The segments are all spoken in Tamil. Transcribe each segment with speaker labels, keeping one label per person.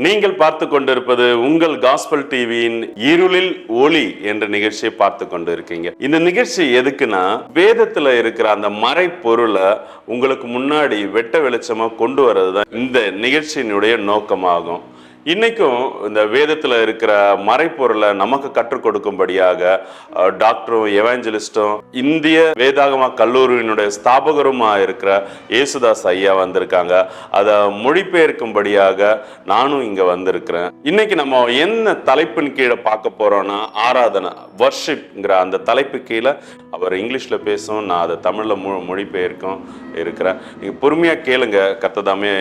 Speaker 1: நீங்கள் பார்த்து கொண்டிருப்பது உங்கள் காஸ்பல் டிவியின் இருளில் ஒளி என்ற நிகழ்ச்சியை பார்த்து கொண்டு இருக்கீங்க. இந்த நிகழ்ச்சி எதுக்குன்னா, வேதத்துல இருக்கிற அந்த மறைப்பொருளை உங்களுக்கு முன்னாடி வெட்ட வெளிச்சமா கொண்டு வர்றதுதான் இந்த நிகழ்ச்சியினுடைய நோக்கமாகும். இன்னைக்கும் இந்த வேதத்துல இருக்கிற மறைப்பொருளை நமக்கு கற்றுக் கொடுக்கும்படியாக டாக்டரும் எவாஞ்சலிஸ்டும் இந்திய வேதாகம கல்லூரியினுடைய ஸ்தாபகருமா இருக்கிற ஏசுதாஸ் ஐயா வந்திருக்காங்க. அதை மொழிபெயர்க்கும்படியாக நானும் இங்க வந்திருக்கிறேன். இன்னைக்கு நம்ம என்ன தலைப்பின் கீழே பார்க்க போறோம்னா, ஆராதனை, வர்ஷிப்ங்கிற அந்த தலைப்பு கீழே அவர் இங்கிலீஷ்ல பேசும், நான் அதை தமிழ்ல மொழிபெயர்க்கும் இருக்கிறேன். நீங்க பொறுமையா கேளுங்க. கர்த்ததாமே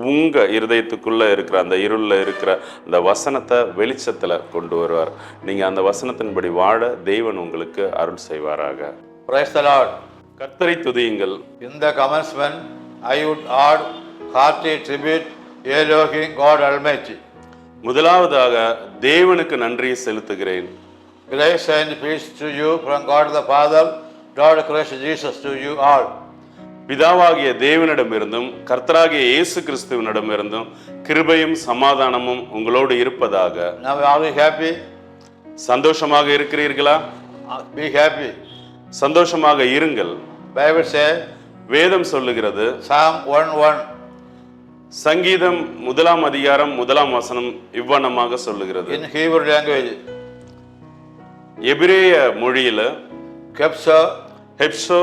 Speaker 1: உங்க இருதயத்துக்குள்ள இருக்கிற அந்த இருள்ல இருக்கிற அந்த வசனத்தை வெளிச்சத்துல கொண்டு வருவார். நீங்க அந்த வசனத்தின்படி வாழ தேவன் உங்களுக்கு அருள் செய்வாராக.
Speaker 2: Praise the Lord.
Speaker 1: கர்த்தரை துதியுங்கள்.
Speaker 2: In the commencement, I would add hearty tribute Elohim God Almighty.
Speaker 1: முதலாவதாக தேவனுக்கு நன்றியை செலுத்துகிறேன்.
Speaker 2: Grace and peace to you from God the Father, Lord Christ Jesus to you all.
Speaker 1: பிதாவாகிய தேவனிடமிருந்தும் கர்த்தராகிய இயேசு கிறிஸ்துவினிடமிருந்தும் கிருபையும் சமாதானமும் உங்களோடு இருப்பதாக.
Speaker 2: Now are we happy?
Speaker 1: சந்தோஷமாக இருக்கிறீர்களா?
Speaker 2: Be happy.
Speaker 1: சந்தோஷமாக இருங்கள்.
Speaker 2: Bible says,
Speaker 1: வேதம் சொல்லுகிறது,
Speaker 2: Psalm 1:1.
Speaker 1: சங்கீதம் 1 அதிகாரம் 1 வசனம் இவ்வண்ணமாக சொல்லுகிறது.
Speaker 2: In Hebrew language,
Speaker 1: எபிரேய மொழியில
Speaker 2: Kepso,
Speaker 1: ஹெப்சோ,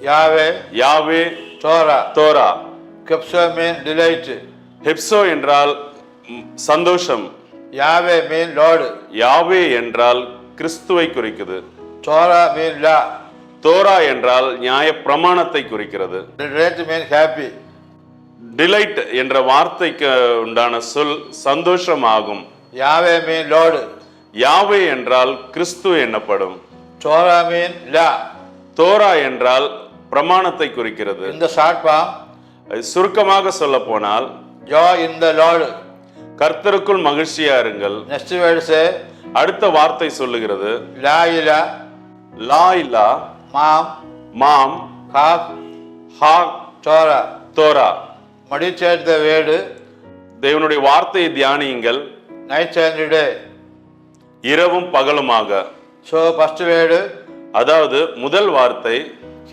Speaker 2: Yahweh,
Speaker 1: யாவே,
Speaker 2: Torah.
Speaker 1: Torah.
Speaker 2: Kepso means delight.
Speaker 1: ஹெப்சோ என்றால் சந்தோஷம்,
Speaker 2: Yahweh means Lord.
Speaker 1: யாவே என்றால் கிறிஸ்துவை குறிக்குது,
Speaker 2: Torah means law.
Speaker 1: தோரா என்றால் நியாய பிரமாணத்தை குறிக்கிறது.
Speaker 2: Delight means happy.
Speaker 1: டிலைட் என்ற வார்த்தைக்கு உண்டான சொல் சந்தோஷமாகும்.
Speaker 2: Yahweh means Lord.
Speaker 1: யாவே என்றால் கிறிஸ்து என்னப்படும்.
Speaker 2: Torah means law.
Speaker 1: தோரா என்றால் பிரமாணத்தை குறிக்கிறது.
Speaker 2: In the short form,
Speaker 1: சுருக்கமாக சொல்ல போனால்,
Speaker 2: joy in the Lord.
Speaker 1: கர்த்தருக்குள் மகிழ்ச்சியா இருங்கள்.
Speaker 2: Next word say,
Speaker 1: அடுத்த வார்த்தை சொல்லுகிறது,
Speaker 2: la ila,
Speaker 1: லா இல்லா,
Speaker 2: mam,
Speaker 1: மாம்,
Speaker 2: kaf,
Speaker 1: ஹா,
Speaker 2: Torah.
Speaker 1: Torah.
Speaker 2: Meditate the word,
Speaker 1: தேவனுடைய வார்த்தையை தியானியுங்கள்
Speaker 2: night and day.
Speaker 1: இரவும் பகலுமாக.
Speaker 2: So first word,
Speaker 1: அதாவது முதல் வார்த்தை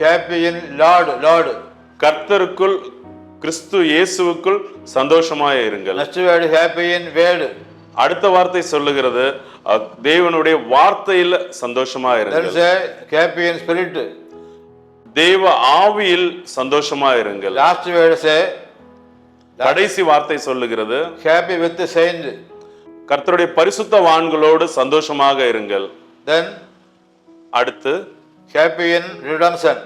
Speaker 2: happy in Lord, Lord.
Speaker 1: கர்த்தருக்குள் கிறிஸ்து இயேசுவுக்குள் சந்தோஷமாய் இருங்கள்.
Speaker 2: Next word, happy in word.
Speaker 1: அடுத்த வார்த்தை சொல்லுகிறது, தேவனுடைய வார்த்தையில் சந்தோஷமா
Speaker 2: Then
Speaker 1: இருங்கள்.
Speaker 2: say, happy in spirit.
Speaker 1: தேவ ஆவியில் சந்தோஷமா இருங்கள்.
Speaker 2: Last word say,
Speaker 1: கடைசி வார்த்தை சொல்லுகிறது,
Speaker 2: happy with the saint.
Speaker 1: கர்த்தருடைய பரிசுத்தவான்களோடு சந்தோஷமாக இருங்கள்.
Speaker 2: Then
Speaker 1: அடுத்து
Speaker 2: happy in redemption.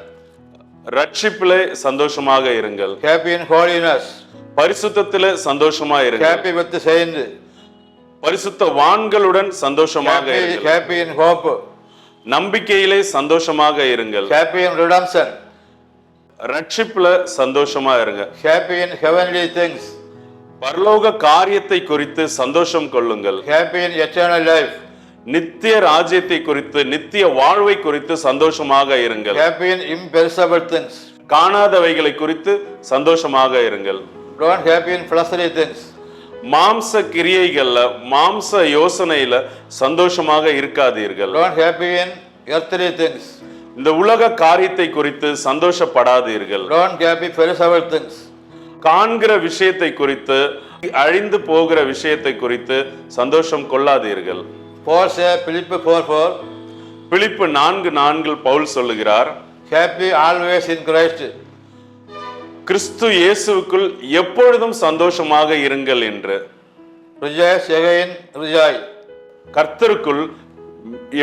Speaker 1: ரட்சிப்பிலே சந்தோஷமாக இருங்கள்.
Speaker 2: Happy in holiness.
Speaker 1: பரிசுத்தத்திலே சந்தோஷமா இருங்கள்.
Speaker 2: Happy with the saint.
Speaker 1: பரிசுத்தவான்களுடன் சந்தோஷமாக
Speaker 2: Happy,
Speaker 1: இருங்கள்.
Speaker 2: happy in hope.
Speaker 1: நம்பிக்கையிலே சந்தோஷமாக இருங்கள்.
Speaker 2: Happy in redemption.
Speaker 1: ரட்சிப்புல சந்தோஷமா இருங்க.
Speaker 2: Happy in heavenly things.
Speaker 1: பரலோக காரியத்தை குறித்து சந்தோஷம் கொள்ளுங்கள்.
Speaker 2: Happy in eternal life.
Speaker 1: நித்திய ராஜ்யத்தை குறித்து, நித்திய வாழ்வை குறித்து சந்தோஷமாக இருங்கள்.
Speaker 2: Happy in imperishable things.
Speaker 1: காணாதவைகளை குறித்து சந்தோஷமாக இருங்கள்.
Speaker 2: Don't happy in fleshly things.
Speaker 1: மாம்ச கிரியைகள்ல, மாம்ச யோசனையில சந்தோஷமாக இருக்காதீர்கள்.
Speaker 2: Don't happy in earthly things.
Speaker 1: இந்த உலக காரியத்தை குறித்து சந்தோஷப்படாதீர்கள்.
Speaker 2: Don't happy perishable things.
Speaker 1: காண்கிற விஷயத்தை குறித்து, அழிந்து போகிற விஷயத்தை குறித்து சந்தோஷம் கொள்ளாதீர்கள்.
Speaker 2: Paul say, Philippians 4:4.
Speaker 1: பிலிப்பு 4:4 பவுல் சொல்லுகிறார்,
Speaker 2: Happy always in Christ.
Speaker 1: கிறிஸ்து இயேசுவுக்குள் எப்பொழுதும் சந்தோஷமாக இருங்கள் என்று.
Speaker 2: Rejoice again, rejoice.
Speaker 1: கர்த்தருக்குள்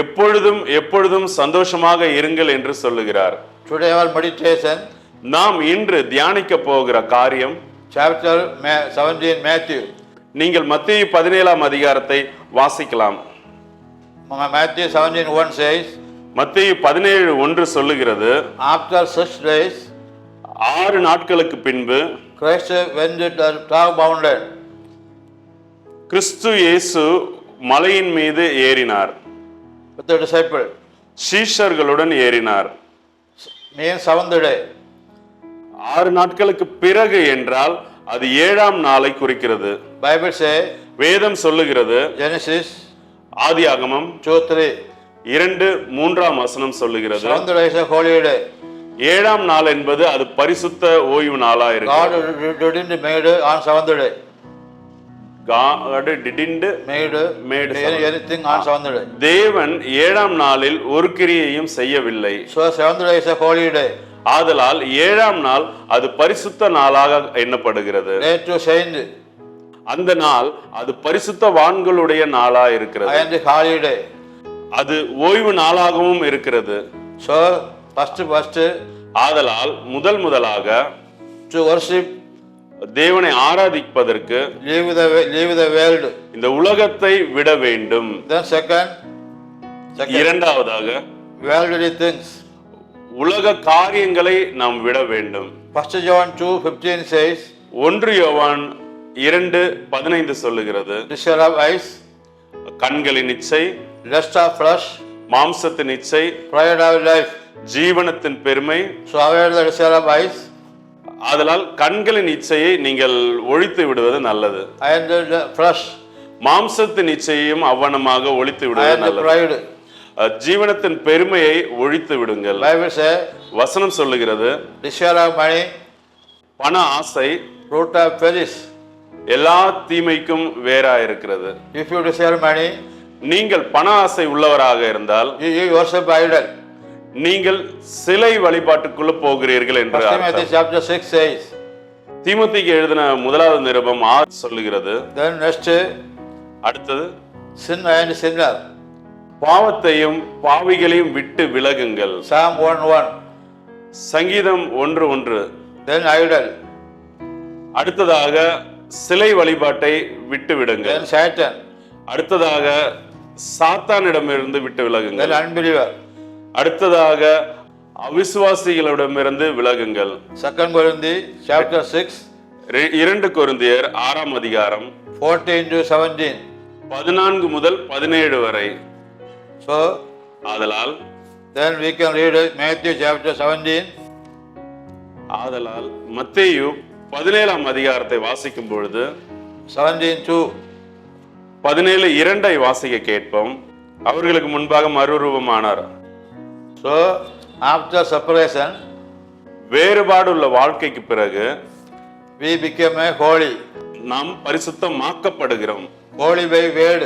Speaker 1: எப்பொழுதும் எப்பொழுதும் சந்தோஷமாக இருங்கள் என்று சொல்லுகிறார்.
Speaker 2: Today our meditation,
Speaker 1: நாம் இன்று தியானிக்க போகிற காரியம்
Speaker 2: chapter 17 Matthew.
Speaker 1: நீங்கள் மத்தேயு 17 அதிகாரத்தை வாசிக்கலாம்.
Speaker 2: Matthew 17:1 says,
Speaker 1: மத்தேயு 17:1 சொல்லுகிறது,
Speaker 2: after 6 days,
Speaker 1: 6 நாட்களுக்கு பின்பு
Speaker 2: Christ went to the top mountain.
Speaker 1: கிறிஸ்து இயேசு மலையின் மீது ஏறினார்.
Speaker 2: With the disciple.
Speaker 1: சீஷர்களுடன் ஏறினார்.
Speaker 2: Means 7th day.
Speaker 1: 6 நாட்களுக்கு பிறகு என்றால் அது 7ஆம் நாளை குறிக்கிறது.
Speaker 2: Bible say
Speaker 1: வேதம் சொல்லுகிறது,
Speaker 2: Genesis
Speaker 1: ஆதியாகமம்
Speaker 2: 2:3.
Speaker 1: 2:3 வசனம் சொல்லுகிறது,
Speaker 2: Seventh day is a holy day.
Speaker 1: 7ஆம் நாள் என்பது அது பரிசுத்த ஓய்வு நாளா
Speaker 2: God
Speaker 1: இருக்கு.
Speaker 2: didn't made on seventh day.
Speaker 1: God didn't
Speaker 2: Made
Speaker 1: made
Speaker 2: anything on seventh day.
Speaker 1: தேவன் 7ஆம் நாளில் ஒரு கிரியையும் செய்யவில்லை.
Speaker 2: So seventh day is a holy day.
Speaker 1: ஆதலால் 7ஆம் நாள் அது பரிசுத்த நாளாக எண்ணப்படுகிறது.
Speaker 2: Day to saint
Speaker 1: அந்த நாள் அது பரிசுத்தவான்களுடைய நாளா இருக்கிறது.
Speaker 2: and holy day.
Speaker 1: அது ஓய்வு நாளாகவும் இருக்கிறது.
Speaker 2: So first
Speaker 1: ஆதலால் முதலாக
Speaker 2: to worship,
Speaker 1: தேவனை ஆராதிப்பதற்கு
Speaker 2: leave the world.
Speaker 1: இந்த உலகத்தை விட வேண்டும்.
Speaker 2: Then second
Speaker 1: இரண்டாவதாக
Speaker 2: worldly things.
Speaker 1: உலக காரியங்களை நாம் விட வேண்டும்.
Speaker 2: 1 John 2:15 says
Speaker 1: 1 யோவான் 2:15 சொல்லுகிறது,
Speaker 2: desire of eyes,
Speaker 1: கண்களின் இச்சை,
Speaker 2: lust of flesh,
Speaker 1: மாம்சத்தின் இச்சை,
Speaker 2: pride of life.
Speaker 1: ஜீவனத்தின் பெருமை.
Speaker 2: So avoid the desire of eyes
Speaker 1: ஆதலால் கண்களின் இச்சையை நீங்கள் ஒழித்து விடுவது நல்லது.
Speaker 2: and the flesh
Speaker 1: மாம்சத்தின் இச்சையையும் அவ்வனமாக ஒழித்து விடுவது
Speaker 2: and the
Speaker 1: நல்லது.
Speaker 2: pride.
Speaker 1: ஜீவனத்தின் பெருமையை ஒழித்து விடுங்கள்.
Speaker 2: Bible say
Speaker 1: வசனம் சொல்லுகிறது,
Speaker 2: desire of money,
Speaker 1: பண ஆசை
Speaker 2: root of peris.
Speaker 1: எல்லா தீமைக்கும் வேறா இருக்கிறது.
Speaker 2: If you desire money,
Speaker 1: நீங்கள் பண ஆசை உள்ளவராக இருந்தால்
Speaker 2: you worship idol.
Speaker 1: நீங்கள் சிலை வழிபாட்டுக்குள்ள போகிறீர்கள் என்று
Speaker 2: 1 Timothy
Speaker 1: அர்த்தம்.
Speaker 2: chapter 6 says.
Speaker 1: தீமோத்தேயுக்கு எழுதின 1வது நிருபம் 6 சொல்லுகிறது.
Speaker 2: Then next
Speaker 1: அடுத்தது,
Speaker 2: sin and sinner.
Speaker 1: பாவத்தையும் பாவிகளையும் விட்டு விலகுங்கள்.
Speaker 2: Psalm 1:1.
Speaker 1: சங்கீதம் 1:1.
Speaker 2: Then idol.
Speaker 1: அடுத்ததாக சிலை வழிபாட்டை விட்டு விடுங்கள்.
Speaker 2: Then Satan.
Speaker 1: அடுத்ததாக சாத்தானிடமிருந்து விட்டு விலகுங்கள்.
Speaker 2: Then unbeliever.
Speaker 1: அடுத்ததாக அவிசுவாசிகளிடமிருந்து விலகுங்கள்.
Speaker 2: 2 Corinthians chapter 6
Speaker 1: 2 கொரிந்தியர் 6ஆம் அதிகாரம்
Speaker 2: 14 to 17.
Speaker 1: 14 முதல் 17 வரை.
Speaker 2: So
Speaker 1: ஆதலால்
Speaker 2: then we can read Matthew chapter 17.
Speaker 1: ஆதலால் மத்தேயு 17ஆம் அதிகாரத்தை வாசிக்கும் பொழுது
Speaker 2: 17:2.
Speaker 1: 17:2 வாசிக்க கேட்போம். அவர்களுக்கு முன்பாக மறுரூபமானார்.
Speaker 2: So after separation
Speaker 1: வேறுபாடுள்ள வாழ்க்கைக்கு பிறகு
Speaker 2: we became a holy.
Speaker 1: நாம் பரிசுத்தமாக்கப்படுகிறோம்.
Speaker 2: Holy by word.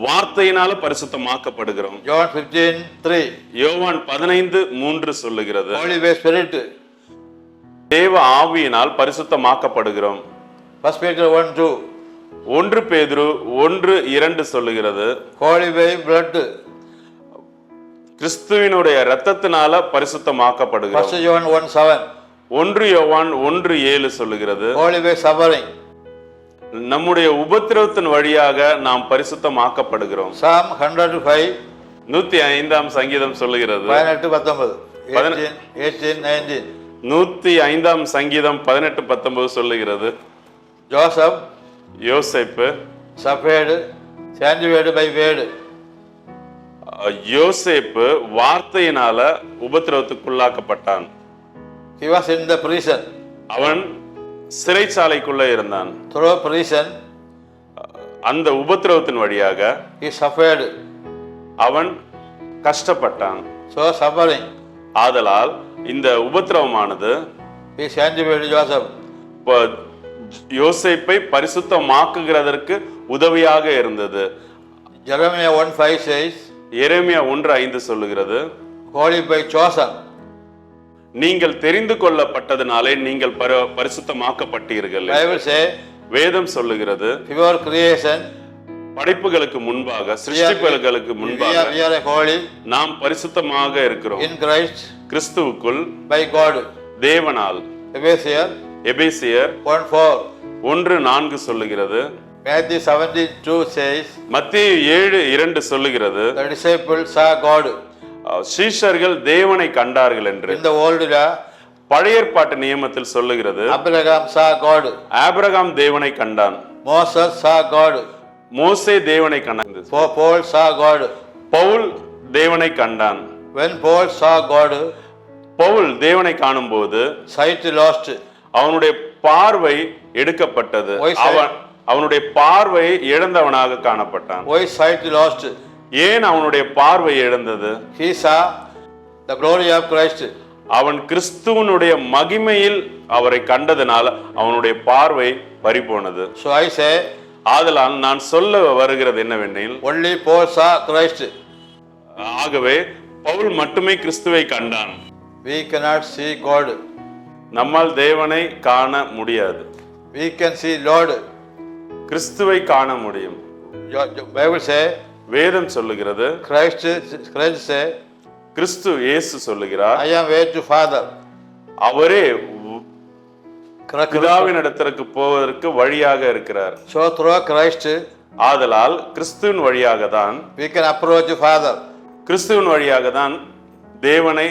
Speaker 1: வார்த்தையினால பரிசுத்தமாக்கப்படுகிறோம்.
Speaker 2: John 15:3.
Speaker 1: யோவான் 15:3 சொல்லுகிறது,
Speaker 2: Holy by spirit.
Speaker 1: தேவ ஆவியினால் பரிசுத்தமாக்கப்படுகிறோம்.
Speaker 2: 1 Peter 1:2.
Speaker 1: 1 பேதுரு 1:2 சொல்லுகிறது,
Speaker 2: Holy by blood.
Speaker 1: கிறிஸ்துவினுடைய இரத்தத்தினால பரிசுத்தமாக்கப்படுகிறோம்.
Speaker 2: 1 John 1:7.
Speaker 1: 1 யோவான் 1:7 சொல்லுகிறது,
Speaker 2: Holy by suffering.
Speaker 1: நம்முடைய உபத்திரவத்தின் வழியாக நாம் பரிசுத்தமாக்கப்படுகிறோம்.
Speaker 2: Psalm 105.
Speaker 1: 105ஆம் சங்கீதம் சொல்லுகிறது,
Speaker 2: 18-19. 18-19.
Speaker 1: 105ஆம் சங்கீதம் 18-19 சொல்லுகிறது,
Speaker 2: Joseph
Speaker 1: யோசேப்பு
Speaker 2: suffered sanctified by word.
Speaker 1: யோசேப்பு வார்த்தையினால உபத்திரவத்துக்குள்ளாக்கப்பட்டான்.
Speaker 2: He was in the prison.
Speaker 1: அவன் சிறைச்சாலைக்குள்ள இருந்தான்.
Speaker 2: Through prison
Speaker 1: அந்த உபத்திரவத்தின் வழியாக
Speaker 2: he suffered.
Speaker 1: அவன் கஷ்டப்பட்டான்.
Speaker 2: So suffering.
Speaker 1: ஆதலால் இந்த உபத்திரவமானது
Speaker 2: He sanctified Joseph.
Speaker 1: யோசேப்பை பரிசுத்தமாக்குகிறதற்கு உதவியாக இருந்தது.
Speaker 2: Jeremiah 1:5 says,
Speaker 1: எரேமியா 1:5 சொல்லுகிறது,
Speaker 2: holy by chosen.
Speaker 1: நீங்கள் தெரிந்து கொள்ளப்பட்டதினாலே நீங்கள் பரிசுத்தமாக்கப்பட்டீர்கள்.
Speaker 2: Bible say,
Speaker 1: வேதம் சொல்லுகிறது,
Speaker 2: before creation
Speaker 1: படைப்புகளுக்கு முன்பாக, சிருஷ்டிப்புகளுக்கு முன்பாக
Speaker 2: we are holy
Speaker 1: நாம் பரிசுத்தமாக இருக்கிறோம்.
Speaker 2: in Christ
Speaker 1: கிறிஸ்துவுக்குள்
Speaker 2: by God.
Speaker 1: தேவனால். எபேசியர்
Speaker 2: 1:4.
Speaker 1: 1:4 சொல்லுகிறது.
Speaker 2: Matthew 17:2 says,
Speaker 1: மத்தேயு 7:2 சொல்லுகிறது,
Speaker 2: the disciples saw God.
Speaker 1: சீஷர்கள் தேவனை கண்டார்கள் என்று.
Speaker 2: In the old law,
Speaker 1: பழைய ஏற்பாட்டு நியமத்தில் சொல்லுகிறது,
Speaker 2: Abraham saw God.
Speaker 1: ஆபிரகாம் தேவனை கண்டான்.
Speaker 2: Moses saw God.
Speaker 1: மோசே தேவனை கண்டான்.
Speaker 2: Paul saw God.
Speaker 1: பவுல் தேவனை கண்டான்.
Speaker 2: When Paul saw God,
Speaker 1: Pavul தேவனை காணும்போது
Speaker 2: sight lost.
Speaker 1: அவனுடைய பார்வை எடுக்கப்பட்டது.
Speaker 2: Why sight?
Speaker 1: அவனுடைய பார்வை இழந்தவனாக காணப்பட்டான்.
Speaker 2: Why sight lost?
Speaker 1: ஏன் அவனுடைய பார்வை இழந்தது?
Speaker 2: He saw the glory of Christ.
Speaker 1: அவன் கிறிஸ்துவனுடைய மகிமையில் அவரை கண்டதனால அவனுடைய பார்வை பறிபோனது.
Speaker 2: So I say,
Speaker 1: ஆதலால் நான் சொல்ல வருகிறது என்னவெனில்,
Speaker 2: only Paul saw Christ.
Speaker 1: ஆகவே பவுல் மட்டுமே கிறிஸ்துவை கண்டான்.
Speaker 2: We cannot see God.
Speaker 1: நம்மால் தேவனை காண முடியாது.
Speaker 2: We can see Lord.
Speaker 1: கிறிஸ்துவை காண முடியும்.
Speaker 2: Your Bible say,
Speaker 1: வேதம் சொல்லுகிறது,
Speaker 2: Christ say,
Speaker 1: கிறிஸ்து இயேசு சொல்லுகிறார்,
Speaker 2: I am way to Father.
Speaker 1: அவரே பிதாவின் இடத்திற்கு போவதற்கு வழியாக இருக்கிறார்.
Speaker 2: So through Christ,
Speaker 1: ஆதலால் கிறிஸ்துவின் வழியாக தான்
Speaker 2: we can approach the Father.
Speaker 1: கிறிஸ்துவின் வழியாக தான் தேவனை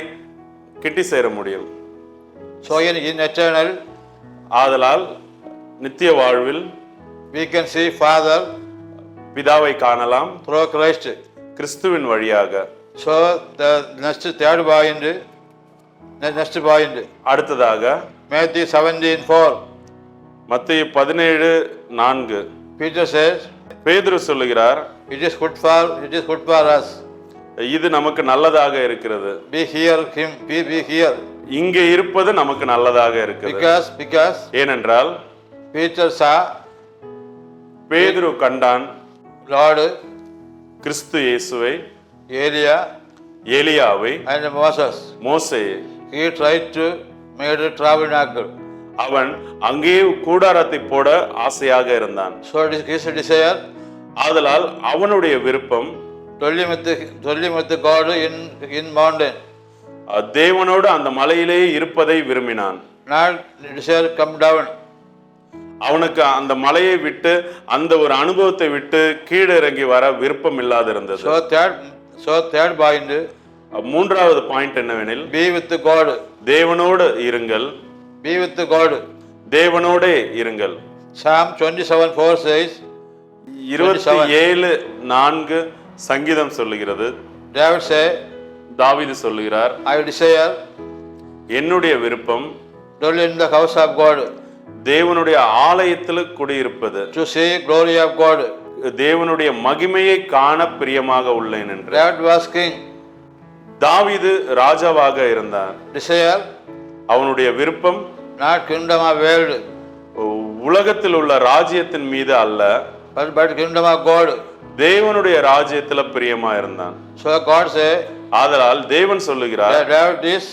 Speaker 1: கிட்டி சேர முடியும்.
Speaker 2: So in eternal,
Speaker 1: ஆதலால் நித்திய வாழ்வில்
Speaker 2: we can see Father
Speaker 1: பிதாவை காணலாம்
Speaker 2: through Christ.
Speaker 1: கிறிஸ்துவின் வழியாக.
Speaker 2: So the next point.
Speaker 1: அடுத்ததாக
Speaker 2: Matthew 17:4.
Speaker 1: மத்தேயு 17:4
Speaker 2: Peter says,
Speaker 1: பேதுரு சொல்லுகிறார்,
Speaker 2: it is good for us.
Speaker 1: இது நமக்கு நல்லதாக இருக்கிறது.
Speaker 2: Be here.
Speaker 1: இங்கே இருப்பது நமக்கு நல்லதாக இருக்கிறது.
Speaker 2: Because
Speaker 1: ஏனென்றால்
Speaker 2: Peter saw
Speaker 1: பேதுரு கண்டான்
Speaker 2: Lord,
Speaker 1: கிறிஸ்து இயேசுவை,
Speaker 2: Eliyahu
Speaker 1: எலியாவை,
Speaker 2: and Moses.
Speaker 1: மோசேயை.
Speaker 2: He tried to make a tabernacle.
Speaker 1: அவன் அங்கேயே கூடாரத்தை போட ஆசையாக இருந்தான்.
Speaker 2: So his desire,
Speaker 1: ஆதலால் அவனுடைய விருப்பம்
Speaker 2: dwelling with God in mountain.
Speaker 1: தேவனோடு அந்த மலையிலே இருப்பதை விரும்பினான்.
Speaker 2: Not desire come down.
Speaker 1: அவனுக்கு அந்த மலையை விட்டு அந்த ஒரு அனுபவத்தை விட்டு கீழே இறங்கி வர விருப்பம் இல்லாது இருந்தது.
Speaker 2: So third point,
Speaker 1: மூன்றாவது பாயிண்ட் என்னவெனில்,
Speaker 2: be with God.
Speaker 1: தேவனோடு இருங்கள்.
Speaker 2: Be with God.
Speaker 1: தேவனோடே இருங்கள்.
Speaker 2: Psalm 27:4 says,
Speaker 1: 27:4 சங்கீதம் சொல்லுகிறது.
Speaker 2: David say,
Speaker 1: தாவீது சொல்லுகிறார்,
Speaker 2: I desire
Speaker 1: என்னுடைய விருப்பம்
Speaker 2: dwell in the house of God.
Speaker 1: தேவனுடைய ஆலயத்தில் குடியிருப்பது,
Speaker 2: To see glory of God.
Speaker 1: தேவனுடைய மகிமையை காண பிரியமாக உள்ளேன் என்று.
Speaker 2: David was king.
Speaker 1: தாவீது ராஜாவாக இருந்தார்.
Speaker 2: Desire
Speaker 1: அவனுடைய விருப்பம்
Speaker 2: not kingdom of world,
Speaker 1: உலகத்தில் உள்ள ராஜ்யத்தின் மீது அல்ல,
Speaker 2: but kingdom of God.
Speaker 1: தேவனுடைய ராஜ்யத்துல பிரியமா இருந்தான்.
Speaker 2: So God say,
Speaker 1: ஆதலால் தேவன் சொல்லுகிறார்,
Speaker 2: David is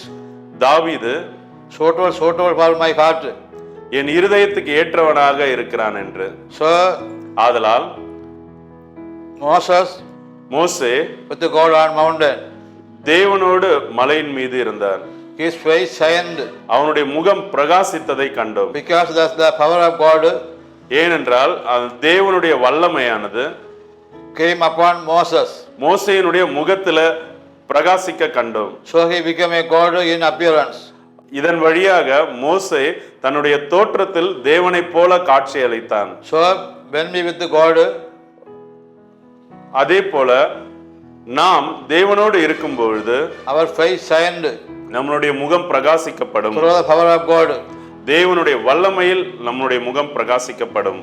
Speaker 1: தாவீது
Speaker 2: suitable for my heart.
Speaker 1: என் இருதயத்துக்கு ஏற்றவனாக இருக்கிறான் என்று.
Speaker 2: So
Speaker 1: ஆதலால் மோசே
Speaker 2: with God on mountain,
Speaker 1: தேவனோடு மலையின் மீது இருந்தார்.
Speaker 2: his face shined.
Speaker 1: அவனுடைய முகம் பிரகாசித்ததை கண்டோம்.
Speaker 2: Because that's the power of God
Speaker 1: ஏனென்றால் தேவனுடைய வல்லமையானது
Speaker 2: came upon Moses.
Speaker 1: மோசேயினுடைய முகத்துல பிரகாசிக்க கண்டோம்.
Speaker 2: So he became a God in appearance.
Speaker 1: இதன் வழியாக மோசே தன்னுடைய தோற்றத்தில் தேவனைப் போல காட்சி அளித்தான்.
Speaker 2: So when we with God,
Speaker 1: அதே போல நாம் தேவனோடு இருக்கும் பொழுது
Speaker 2: our face shined
Speaker 1: நம்மளுடைய முகம் பிரகாசிக்கப்படும்.
Speaker 2: through the power of God.
Speaker 1: தேவனுடைய வல்லமையில் நம்முடைய முகம் பிரகாசிக்கப்படும்.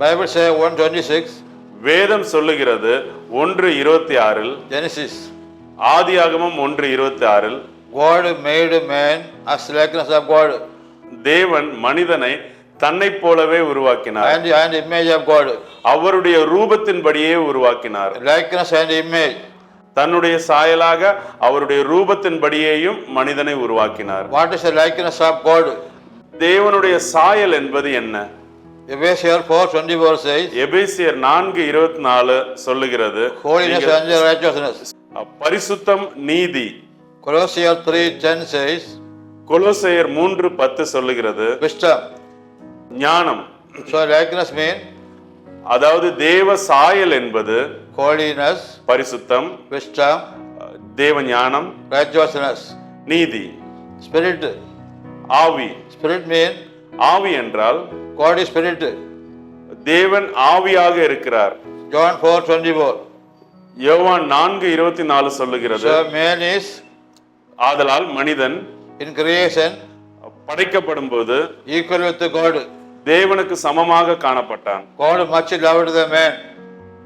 Speaker 2: Bible say 1:26.
Speaker 1: வேதம் சொல்லுகிறது 1:26
Speaker 2: Genesis.
Speaker 1: ஆதியாகமம் 1:26
Speaker 2: God made man as likeness of God.
Speaker 1: தேவன் மனிதனை தன்னைப் போலவே உருவாக்கினார்.
Speaker 2: And image of God.
Speaker 1: அவருடைய ரூபத்தின்படியே உருவாக்கினார்.
Speaker 2: Likeness and image.
Speaker 1: தன்னுடைய சாயலாக அவருடைய ரூபத்தின்படியேயும் மனிதனை உருவாக்கினார்.
Speaker 2: What is the likeness of God?
Speaker 1: தேவனுடைய சாயல் என்பது என்ன?
Speaker 2: Ephesians 4:24 says,
Speaker 1: எபேசியர் 4:24 சொல்லுகிறது,
Speaker 2: holiness and righteousness.
Speaker 1: பரிசுத்தம், நீதி.
Speaker 2: Colossians 3:10 says,
Speaker 1: கொலோசையர் 3:10 சொல்லுகிறது,
Speaker 2: wisdom.
Speaker 1: ஞானம்.
Speaker 2: So likeness mean
Speaker 1: அதாவது தேவ சாயல் என்பது
Speaker 2: holiness,
Speaker 1: பரிசுத்தம்,
Speaker 2: wisdom,
Speaker 1: தேவ ஞானம்,
Speaker 2: righteousness.
Speaker 1: நீதி.
Speaker 2: Spirit.
Speaker 1: ஆவி.
Speaker 2: Spirit mean
Speaker 1: ஆவி என்றால்
Speaker 2: God is spirit.
Speaker 1: தேவன் ஆவியாக இருக்கிறார்.
Speaker 2: John 4:24.
Speaker 1: யோவான் 4:24 சொல்லுகிறது,
Speaker 2: So man is
Speaker 1: ஆதலால் மனிதன்
Speaker 2: in creation
Speaker 1: படைக்கப்படும் போது
Speaker 2: equal with God.
Speaker 1: தேவனுக்கு சமமாக காணப்பட்டான்.
Speaker 2: God much loved the man.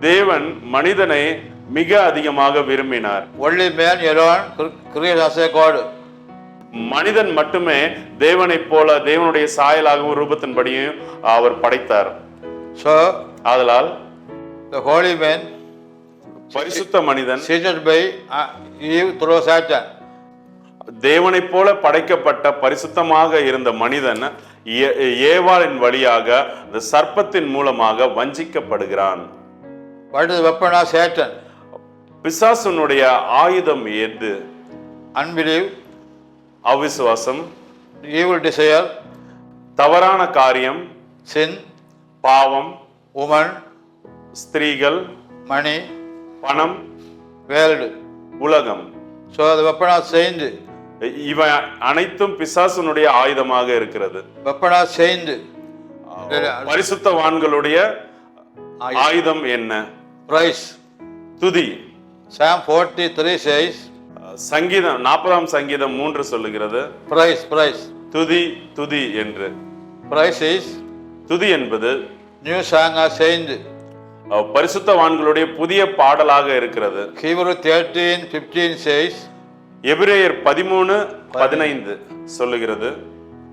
Speaker 1: தேவன் மனிதனை மிக அதிகமாக விரும்பினார்.
Speaker 2: Only man alone created as a God.
Speaker 1: மனிதன் மட்டுமே தேவனைப் போல தேவனுடைய சாயலாகவும் ரூபத்தின்படியும் அவர் படைத்தார்.
Speaker 2: So
Speaker 1: ஆதலால்
Speaker 2: the holy man
Speaker 1: பரிசுத்த மனிதன்
Speaker 2: seated by Eve through Satan.
Speaker 1: தேவனைப் போல படைக்கப்பட்ட பரிசுத்தமாக இருந்த மனிதன் ஏவாளின் வழியாக இந்த சர்ப்பத்தின் மூலமாக வஞ்சிக்கப்படுகிறான்.
Speaker 2: What is the weapon of Satan?
Speaker 1: பிசாசுனுடைய ஆயுதம் எது?
Speaker 2: Unbelief,
Speaker 1: அவிசுவாசம்,
Speaker 2: evil desire,
Speaker 1: தவறான காரியம்,
Speaker 2: sin,
Speaker 1: பாவம்,
Speaker 2: woman,
Speaker 1: ஸ்திரீகள்,
Speaker 2: money,
Speaker 1: பணம்,
Speaker 2: world.
Speaker 1: உலகம்.
Speaker 2: So the weapon of saint.
Speaker 1: இவை அனைத்தும் பிசாசுனுடைய ஆயுதமாக இருக்கிறது.
Speaker 2: Weapon of saint.
Speaker 1: பரிசுத்தவான்களுடைய ஆயுதம் என்ன?
Speaker 2: Praise.
Speaker 1: துதி.
Speaker 2: Psalm 43 says,
Speaker 1: சங்கீதம் 40ஆம் சங்கீதம் 3 சொல்லுகிறது,
Speaker 2: praise, praise.
Speaker 1: துதி துதி என்று.
Speaker 2: Praise is
Speaker 1: துதி என்பது
Speaker 2: new song of saint.
Speaker 1: பரிசுத்தவான்களுடைய புதிய பாடலாக இருக்கிறது.
Speaker 2: Hebrew 13:15 says,
Speaker 1: எபிரேயர் 13:15 சொல்லுகிறது,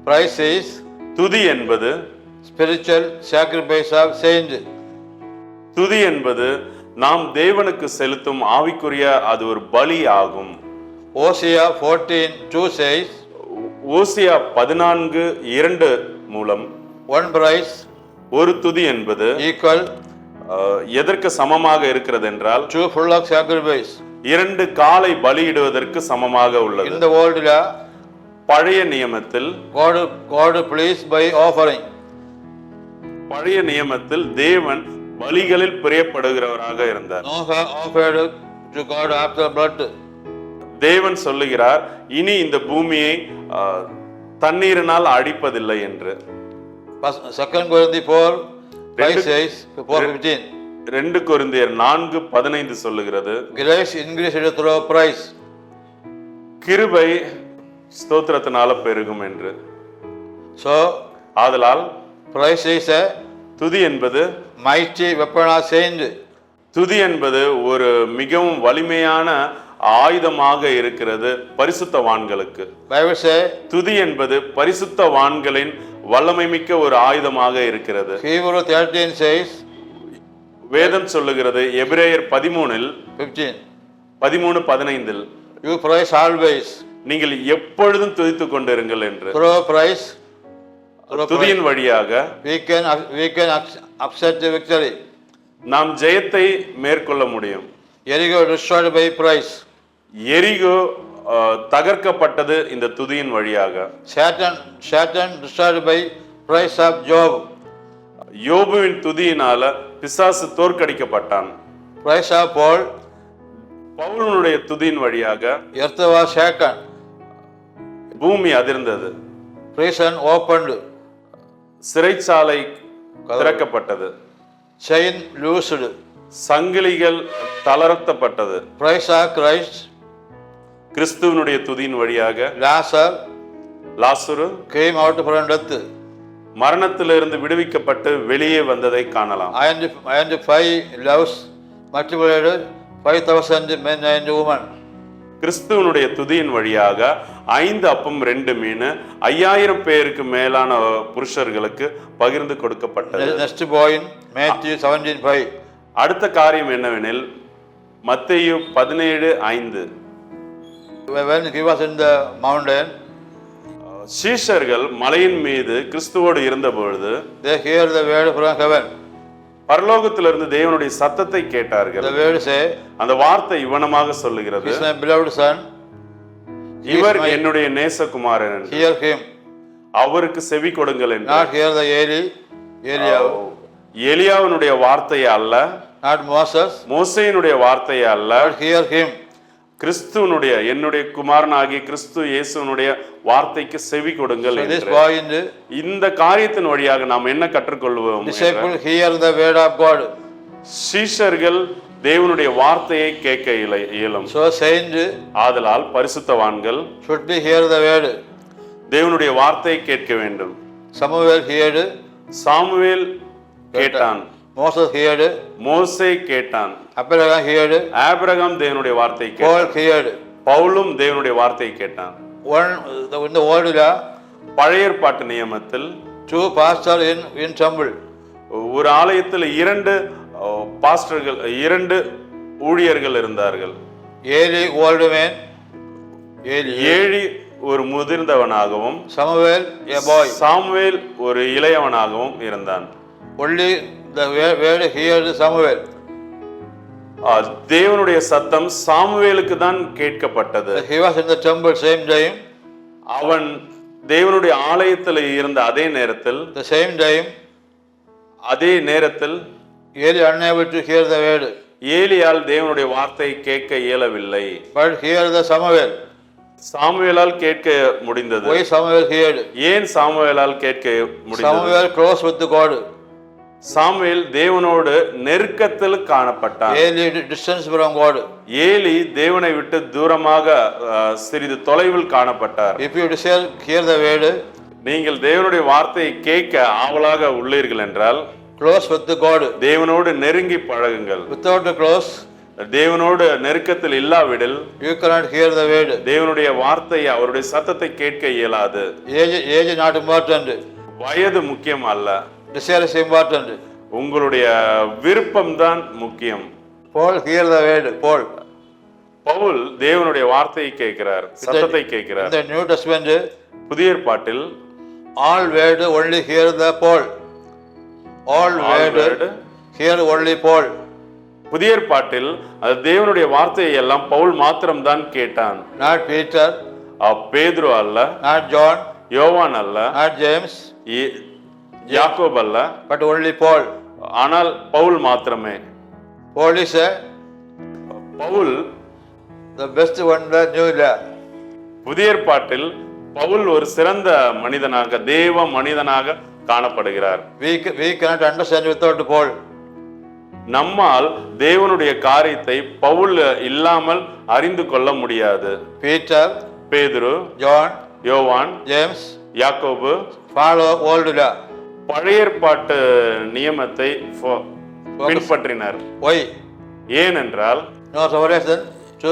Speaker 2: praise is
Speaker 1: துதி என்பது
Speaker 2: spiritual sacrifice of saint.
Speaker 1: துதி என்பது நாம் தேவனுக்கு செலுத்தும் ஆவிக்குரிய அது ஒரு பலி ஆகும்.
Speaker 2: Hosea 14:2 says,
Speaker 1: ஓசியா 14:2 மூலம்
Speaker 2: one praise
Speaker 1: ஒரு துதி என்பது
Speaker 2: equal
Speaker 1: எதற்கு சமமாக இருக்கிறது என்றால்
Speaker 2: two full of sacrifice.
Speaker 1: 2 காளை பலியிடுவதற்கு சமமாக உள்ளது.
Speaker 2: In the old law,
Speaker 1: பழைய நியமத்தில்
Speaker 2: God pleased by offering.
Speaker 1: பழைய நியமத்தில் தேவன் பலிகளில் பிரியப்படுகிறவராக இருந்தார்.
Speaker 2: Noah offered to God after blood.
Speaker 1: தேவன் சொல்லுகிறார், இனி இந்த பூமியை தண்ணீரினால் அடிப்பதில்லை என்று.
Speaker 2: 2 Corinthians 4:5 says, 4:15.
Speaker 1: 2 கொரிந்தியர் 4:15 சொல்லுகிறது,
Speaker 2: Grace increased through praise.
Speaker 1: கிருபை ஸ்தோத்திரத்தினால பெருகும் என்று.
Speaker 2: So
Speaker 1: ஆதலால்
Speaker 2: praise is a
Speaker 1: துதி என்பது
Speaker 2: mighty weapon of saint.
Speaker 1: துதி என்பது ஒரு மிகவும் வலிமையான ஆயுதமாக இருக்கிறது பரிசுத்தவான்களுக்கு.
Speaker 2: Bible say
Speaker 1: துதி என்பது பரிசுத்தவான்களின் வல்லமை மிக்க ஒரு ஆயுதமாக இருக்கிறது.
Speaker 2: Hebrew 13 says,
Speaker 1: வேதம் சொல்லுகிறது எபிரேயர்
Speaker 2: 15.
Speaker 1: 13:15
Speaker 2: You praise always.
Speaker 1: நீங்கள் எப்பொழுதும் துதித்துக் கொண்டிருங்கள் என்று.
Speaker 2: Through praise,
Speaker 1: துதியின் வழியாக
Speaker 2: we can upset the victory.
Speaker 1: நாம் ஜெயத்தை மேற்கொள்ள முடியும்.
Speaker 2: Jericho destroyed by praise.
Speaker 1: எரிகோ தகர்க்கப்பட்டது இந்த துதியின் வழியாக.
Speaker 2: Satan destroyed by praise of Job.
Speaker 1: யோபுவின் துதியினால பிசாசு தோற்கடிக்கப்பட்டான்.
Speaker 2: Praise of Paul.
Speaker 1: பவுலுடைய துதியின் வழியாக
Speaker 2: Earth was shaken.
Speaker 1: பூமி அதிர்ந்தது.
Speaker 2: Prison opened.
Speaker 1: சிறைச்சாலை திறக்கப்பட்டது.
Speaker 2: Chain loosed.
Speaker 1: சங்கிலிகள் தளர்த்தப்பட்டது.
Speaker 2: Praise of Christ.
Speaker 1: கிறிஸ்துவனுடைய துதியின் வழியாக லாசரு
Speaker 2: came out from death.
Speaker 1: மரணத்திலிருந்து விடுவிக்கப்பட்டு வெளியே வந்ததை காணலாம்.
Speaker 2: And 5 loaves multiplied 5,000 men and women.
Speaker 1: கிறிஸ்துவனுடைய துதியின் வழியாக 5 அப்பம் 2 மீன் 5000 பேருக்கு மேலான புருஷர்களுக்கு பகிர்ந்து கொடுக்கப்பட்டது.
Speaker 2: Next point, Matthew 17:5.
Speaker 1: அடுத்த காரியம் என்னவெனில் மத்தேயு 17:5.
Speaker 2: When he was in the mountain,
Speaker 1: சீஷர்கள் மலையின் மீது கிறிஸ்துவோடு இருந்த பொழுது
Speaker 2: they hear the word from heaven.
Speaker 1: பரலோகத்திலிருந்து தேவனுடைய சத்தத்தை கேட்டார்கள்.
Speaker 2: The word say,
Speaker 1: அந்த வார்த்தை இவனமாக சொல்லுகிறது,
Speaker 2: He is my beloved son,
Speaker 1: இவர் என்னுடைய நேசகுமாரன் என்று.
Speaker 2: hear him.
Speaker 1: அவருக்கு செவி கொடுங்கள் என்று.
Speaker 2: Not hear the Eliyahu,
Speaker 1: எலியாவினுடைய வார்த்தையை அல்ல,
Speaker 2: not Moses,
Speaker 1: மோசேயினுடைய வார்த்தையை அல்ல,
Speaker 2: but hear him.
Speaker 1: கிறிஸ்துவனுடைய என்னுடைய குமாரனாகிய கிறிஸ்து இயேசுனுடைய வார்த்தைக்கு செவி கொடுங்கள்
Speaker 2: So this
Speaker 1: என்று.
Speaker 2: point,
Speaker 1: இந்த காரியத்தின் வழியாக நாம் என்ன கற்றுக்கொள்வோம்?
Speaker 2: disciple hear the word of God.
Speaker 1: சீஷர்கள் தேவனுடைய வார்த்தையை கேட்க இயலும்.
Speaker 2: So saint
Speaker 1: ஆதலால் பரிசுத்தவான்கள்
Speaker 2: should be hear the word.
Speaker 1: தேவனுடைய வார்த்தையை கேட்க வேண்டும்.
Speaker 2: Samuel heard,
Speaker 1: சாமுவேல் கேட்டான்.
Speaker 2: Moses heard,
Speaker 1: மோசே கேட்டான்.
Speaker 2: Abraham heard,
Speaker 1: ஆபிரகாம் தேவனுடைய வார்த்தையை
Speaker 2: Paul
Speaker 1: கேட்டான்.
Speaker 2: heard.
Speaker 1: பவுலும் தேவனுடைய வார்த்தையை கேட்டான்.
Speaker 2: In the old law,
Speaker 1: பழைய ஏற்பாட்டு நியமத்தில்
Speaker 2: two pastors in temple.
Speaker 1: ஒரு ஆலயத்தில் இரண்டு பாஸ்டர்கள், இரண்டு ஊழியர்கள் இருந்தார்கள்.
Speaker 2: Eli old man, Eli.
Speaker 1: ஏழி ஒரு முதிர்ந்தவனாகவும்
Speaker 2: Samuel a boy.
Speaker 1: சாமுவேல் ஒரு இளையவனாகவும் இருந்தான்.
Speaker 2: Only the word heard Samuel.
Speaker 1: தேவனுடைய சத்தம் சாமுவேலுக்கு தான் கேட்கப்பட்டது.
Speaker 2: He was in the temple same time.
Speaker 1: அவன் தேவனுடைய ஆலயத்தில் இருந்த அதே நேரத்தில்
Speaker 2: The same time, Eli unable to hear the word.
Speaker 1: ஏலியால் தேவனுடைய வார்த்தையை கேட்க இயலவில்லை.
Speaker 2: But hear the Samuel.
Speaker 1: சாமுவேலால் கேட்க முடிந்தது.
Speaker 2: Why Samuel heard?
Speaker 1: ஏன் சாமுவேலால் கேட்க முடிந்தது?
Speaker 2: Samuel close with the God.
Speaker 1: Samuel தேவனோடு நெருக்கத்தில் காணப்பட்டான்.
Speaker 2: Eli distance from God.
Speaker 1: Eli தேவனை விட்டு தூரமாக சிறிது தொலைவில் காணப்பட்டார்.
Speaker 2: If you desire hear the word,
Speaker 1: நீங்கள் தேவனுடைய வார்த்தையை கேட்க ஆவலாக உள்ளீர்கள் என்றால்
Speaker 2: close with the God.
Speaker 1: தேவனோடு நெருங்கி பழகுங்கள்.
Speaker 2: Without the close,
Speaker 1: தேவனோடு நெருக்கத்தில் இல்லாவிடில்
Speaker 2: you cannot hear the word.
Speaker 1: தேவனுடைய வார்த்தையை, அவருடைய சத்தத்தை கேட்க இயலாது.
Speaker 2: Age is not important.
Speaker 1: வயது முக்கியம் அல்ல,
Speaker 2: Desire is important.
Speaker 1: உங்களுடைய விருப்பம்தான் முக்கியம்.
Speaker 2: Paul hear the word. Paul.
Speaker 1: Pavul தேவனுடைய வார்த்தையை கேட்கிறார், சத்தத்தை கேட்கிறார்.
Speaker 2: In the New Testament,
Speaker 1: புதிய ஏற்பாட்டில்
Speaker 2: all word only hear the Paul. All word hear only Paul.
Speaker 1: புதிய ஏற்பாட்டில் அது தேவனுடைய வார்த்தையை எல்லாம் பவுல் மாத்திரம்தான் கேட்டான்.
Speaker 2: Not Peter,
Speaker 1: பேதுரு அல்ல,
Speaker 2: not John,
Speaker 1: யோவான் அல்ல,
Speaker 2: not James,
Speaker 1: யாக்கோபு அல்ல,
Speaker 2: but only Paul.
Speaker 1: ஆனால் பவுல் மாத்திரமே.
Speaker 2: Paul is
Speaker 1: Pavul
Speaker 2: the best one in the New Law.
Speaker 1: புதிய ஏற்பாட்டில் பவுல் ஒரு சிறந்த மனிதனாக, தேவ மனிதனாக காணப்படுகிறார்.
Speaker 2: We cannot understand without Paul.
Speaker 1: நம்மால் தேவனுடைய காரியத்தை பவுல் இல்லாமல் அறிந்து கொள்ள முடியாது.
Speaker 2: Peter,
Speaker 1: பேதுரு,
Speaker 2: John,
Speaker 1: யோவான்,
Speaker 2: James
Speaker 1: யாக்கோபு
Speaker 2: follow old law.
Speaker 1: பழைய ஏற்பாட்டு நியமத்தை பின்பற்றினர்.
Speaker 2: Why?
Speaker 1: ஏனென்றால்
Speaker 2: No revelation to